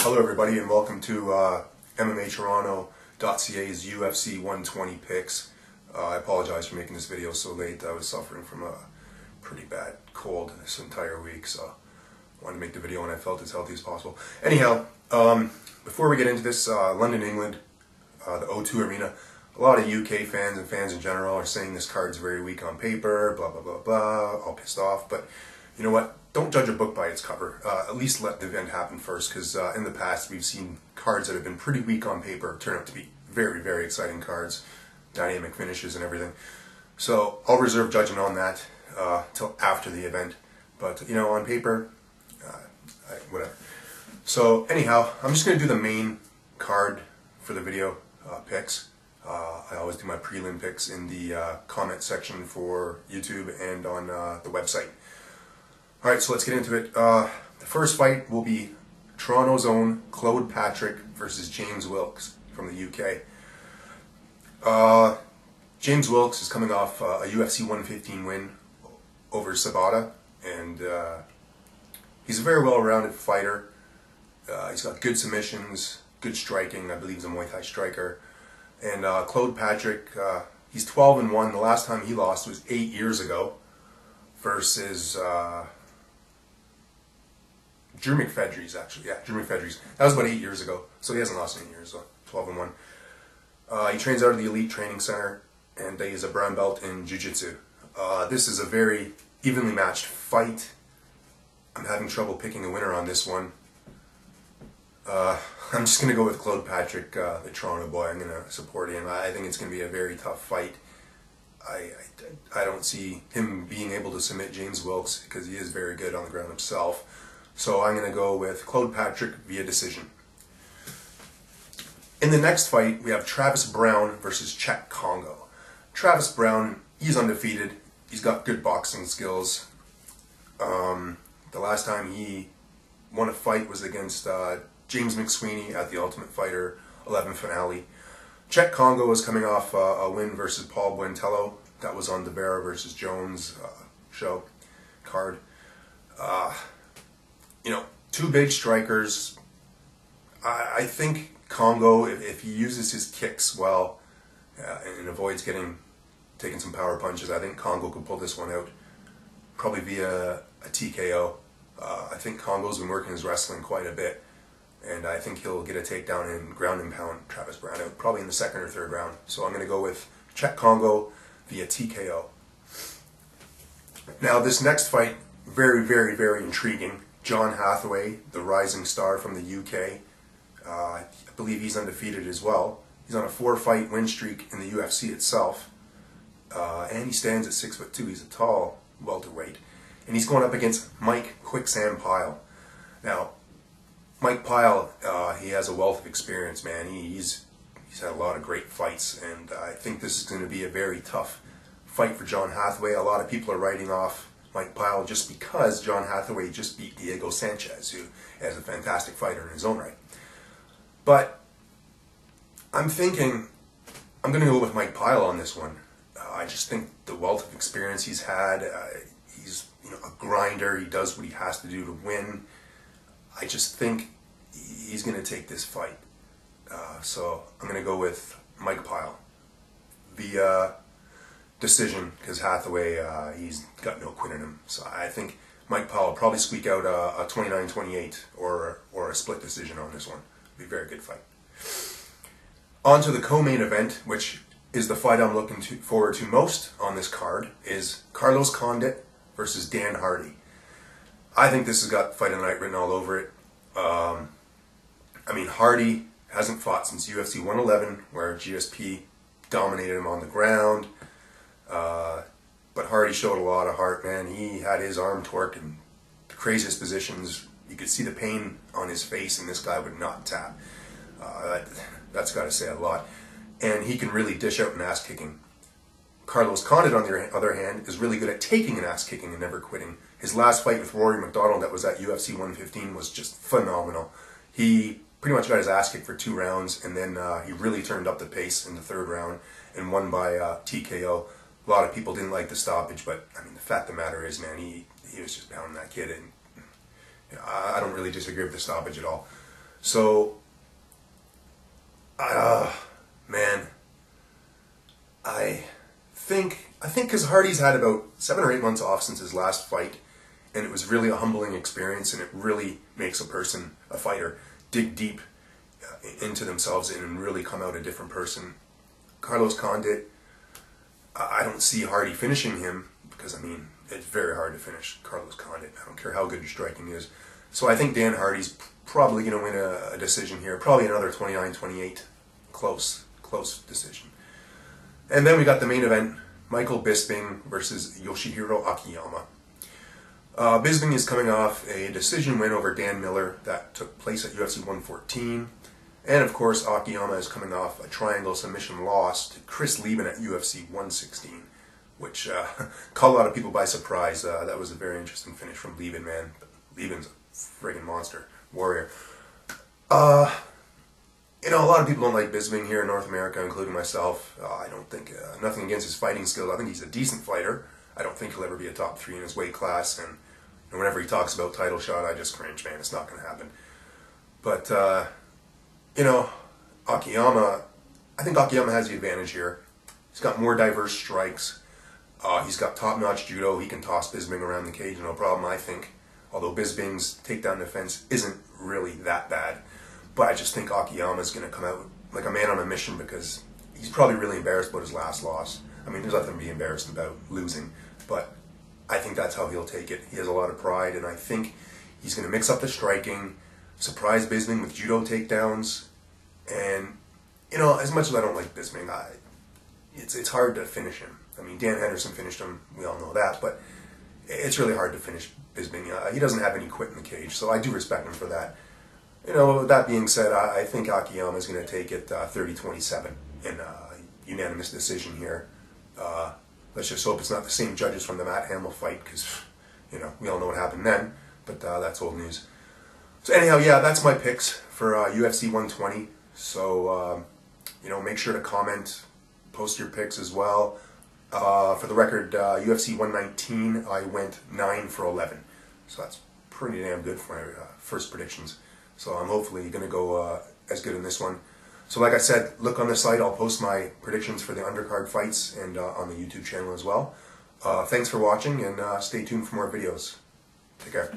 Hello everybody and welcome to MMA TORONTO.ca's UFC 120 picks. I apologize for making this video so late. I was suffering from a pretty bad cold this entire week, so I wanted to make the video when I felt as healthy as possible. Anyhow, before we get into this, London, England, the O2 Arena, a lot of UK fans and fans in general are saying this card's very weak on paper, blah blah blah blah, all pissed off, but you know what? Don't judge a book by its cover. At least let the event happen first, because in the past we've seen cards that have been pretty weak on paper turn out to be very, very exciting cards, dynamic finishes and everything. So I'll reserve judgment on that till after the event. But you know, on paper, whatever. So anyhow, I'm just going to do the main card for the video picks. I always do my prelim picks in the comment section for YouTube and on the website. Alright, so let's get into it. The first fight will be Toronto's own Claude Patrick versus James Wilks from the UK. James Wilks is coming off a UFC 115 win over Diabate, and he's a very well-rounded fighter. He's got good submissions, good striking. I believe he's a Muay Thai striker. And Claude Patrick, he's 12-1. The last time he lost was 8 years ago versus Drew McFedries, actually. Yeah, Drew McFedries. That was about 8 years ago, so he hasn't lost in 8 years, so 12-1. He trains out of the Elite Training Center, and he's a brown belt in Jiu-Jitsu. This is a very evenly matched fight. I'm having trouble picking a winner on this one. I'm just going to go with Claude Patrick, the Toronto boy. I'm going to support him. I think it's going to be a very tough fight. I don't see him being able to submit James Wilks because he is very good on the ground himself. So I'm going to go with Claude Patrick via decision. In the next fight, we have Travis Browne versus Cheick Kongo. Travis Browne, he's undefeated. He's got good boxing skills. The last time he won a fight was against James McSweeney at the Ultimate Fighter 11 finale. Cheick Kongo is coming off a win versus Paul Buentello. That was on the Vera versus Jones show card. You know, two big strikers. I think Kongo, if he uses his kicks well and avoids taking some power punches, I think Kongo could pull this one out, probably via a TKO. I think Kongo's been working his wrestling quite a bit, and I think he'll get a takedown and ground and pound Travis Browne out, probably in the second or third round. So I'm going to go with Cheick Kongo via TKO. Now this next fight, very, very, very intriguing. John Hathaway, the rising star from the UK. I believe he's undefeated as well. He's on a 4-fight win streak in the UFC itself. And he stands at 6'2". He's a tall welterweight. And he's going up against Mike Quicksand Pyle. Now, Mike Pyle, he has a wealth of experience, man. He's had a lot of great fights, and I think this is going to be a very tough fight for John Hathaway. A lot of people are writing off Mike Pyle just because John Hathaway just beat Diego Sanchez, who is a fantastic fighter in his own right. But I'm thinking I'm going to go with Mike Pyle on this one. I just think the wealth of experience he's had, he's a grinder. He does what he has to do to win. I just think he's going to take this fight. So I'm going to go with Mike Pyle via decision, because Hathaway, he's got no quit in him. So I think Mike Pyle will probably squeak out a 29-28 or a split decision on this one. It'll be a very good fight. On to the co-main event, which is the fight I'm looking forward to most on this card, is Carlos Condit versus Dan Hardy. I think this has got Fight of the Night written all over it. I mean, Hardy hasn't fought since UFC 111, where GSP dominated him on the ground. But Hardy showed a lot of heart, man. He had his arm torqued in the craziest positions. You could see the pain on his face, and this guy would not tap. That's got to say a lot. And he can really dish out an ass-kicking. Carlos Condit, on the other hand, is really good at taking an ass-kicking and never quitting. His last fight with Rory McDonald that was at UFC 115 was just phenomenal. He pretty much got his ass kicked for 2 rounds, and then he really turned up the pace in the 3rd round and won by TKO. A lot of people didn't like the stoppage, but I mean, the fact of the matter is, man, he was just pounding that kid, and you know, I don't really disagree with the stoppage at all. So, man, I think because Hardy's had about 7 or 8 months off since his last fight, and it was really a humbling experience, and it really makes a person, a fighter, dig deep into themselves and really come out a different person. Carlos Condit, I don't see Hardy finishing him because, I mean, it's very hard to finish Carlos Condit. I don't care how good your striking is. So I think Dan Hardy's probably going to win a decision here. Probably another 29-28. Close decision. And then we got the main event, Michael Bisping versus Yoshihiro Akiyama. Bisping is coming off a decision win over Dan Miller that took place at UFC 114. And of course, Akiyama is coming off a triangle submission loss to Chris Lieben at UFC 116, which caught a lot of people by surprise. That was a very interesting finish from Lieben, man. Lieben's a friggin' monster, warrior. You know, a lot of people don't like Bisping here in North America, including myself. I don't think, nothing against his fighting skills. I think he's a decent fighter. I don't think he'll ever be a top 3 in his weight class. And whenever he talks about title shot, I just cringe, man. It's not going to happen. But, you know, Akiyama, I think Akiyama has the advantage here. He's got more diverse strikes. He's got top-notch judo. He can toss Bisping around the cage, no problem, I think. Although Bisping's takedown defense isn't really that bad. But I just think Akiyama's going to come out like a man on a mission because he's probably really embarrassed about his last loss. I mean, there's nothing to be embarrassed about losing. But I think that's how he'll take it. He has a lot of pride, and I think he's going to mix up the striking, surprise Bisping with judo takedowns. And, you know, as much as I don't like Bisping, it's hard to finish him. I mean, Dan Henderson finished him. We all know that. But it's really hard to finish Bisping. He doesn't have any quit in the cage, so I do respect him for that. You know, with that being said, I think Akiyama is going to take it 30-27 in a unanimous decision here. Let's just hope it's not the same judges from the Matt Hamill fight because, you know, we all know what happened then. But that's old news. So anyhow, yeah, that's my picks for UFC 120. So, you know, make sure to comment, post your picks as well. For the record, UFC 119, I went 9 for 11. So that's pretty damn good for my first predictions. So I'm hopefully going to go as good in this one. So like I said, look on the site. I'll post my predictions for the undercard fights and on the YouTube channel as well. Thanks for watching, and stay tuned for more videos. Take care.